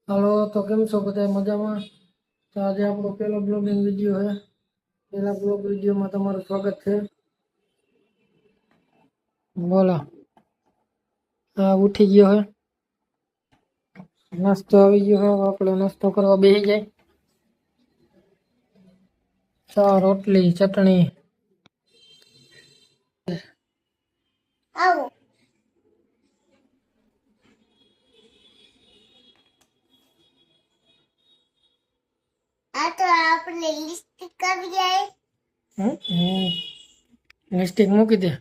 હાલો, તો કેમ છો બધા મજામાં? તો આજે આપણો પહેલો બ્લોગિંગ વિડીયો છે. પહેલા બ્લોગ વિડીયોમાં તમારું સ્વાગત છે. બોલો, હા ઉઠી ગયો હે, નાસ્તો આવી ગયો હે. આપણે નાસ્તો કરવા બેસી જાય. ચા, રોટલી, ચટણી. આવો આ તો આપણે લિપસ્ટિક કરી જાય. લિપસ્ટિક મૂકી દે.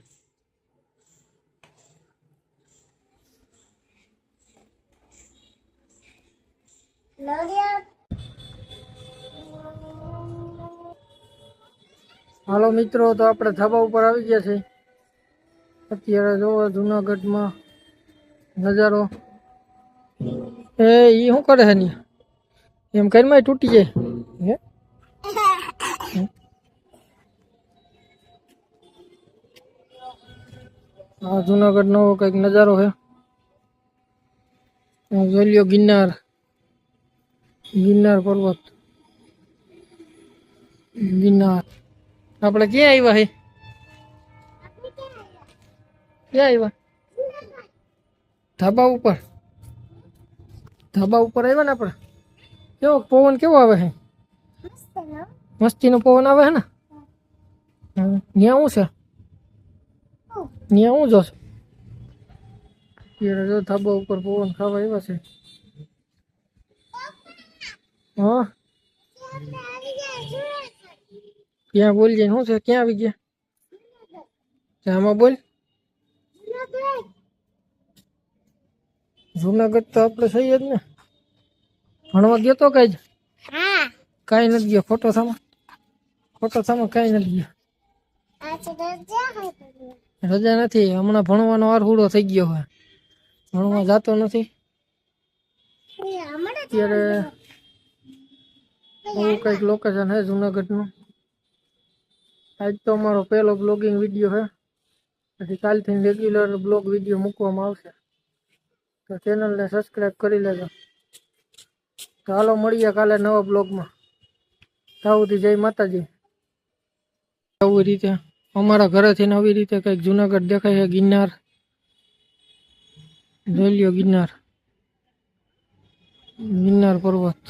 હાલો મિત્રો, તો આપણે ધાબા ઉપર આવી ગયા છે. અત્યારે જોવો જુનાગઢમાં નજારો. ઈ શું કરે છે ને? એમ કરીમાં તૂટી જાય હે. હા, જુનાગઢ નો કઈક નજારો છે. જોઈ લ્યો ગિરનાર, ગિરનાર પર્વત, ગિરનાર. આપણે ક્યાં આવ્યા હે? ક્યાં આવ્યા? ધાબા ઉપર. ધાબા ઉપર આવ્યા ને આપણે. કેવો પવન કેવો આવે છે? મસ્તીનો પવન આવે છે ને. ત્યાં શું છે? ત્યાં હું જોશ? જો ધાબા ઉપર પવન ખાવા આવ્યા છે. હા, ક્યાં બોલજે? શું છે? ક્યાં આવી ગયા? આમાં બોલ. જુનાગઢ તો આપણે સહી જ ને. ભણવા ગયો તો કઈ? કઈ નથી ગયો. ખોટો સામા કઈ નથી ગયો. રજા નથી. હમણાં ભણવાનો આરહુડો થઈ ગયો હોય. ભણવા જતો નથી. અત્યારે એવું કઈક લોકેશન હે જુનાગઢ નું. આજ તો અમારો પહેલો બ્લોગિંગ વિડીયો છે. પછી કાલથી રેગ્યુલર બ્લોગ વિડીયો મૂકવામાં આવશે. તો ચેનલને સબસ્ક્રાઈબ કરી લેજો. તો હાલો મળીએ કાલે નવા બ્લોગમાં. તાવથી જય માતાજી. આવી રીતે અમારા ઘરેથી આવી રીતે કંઈક જુનાગઢ દેખાય છે. ગિરનાર જોઈ લ્યો, ગિરનાર, ગિરનાર પર્વત.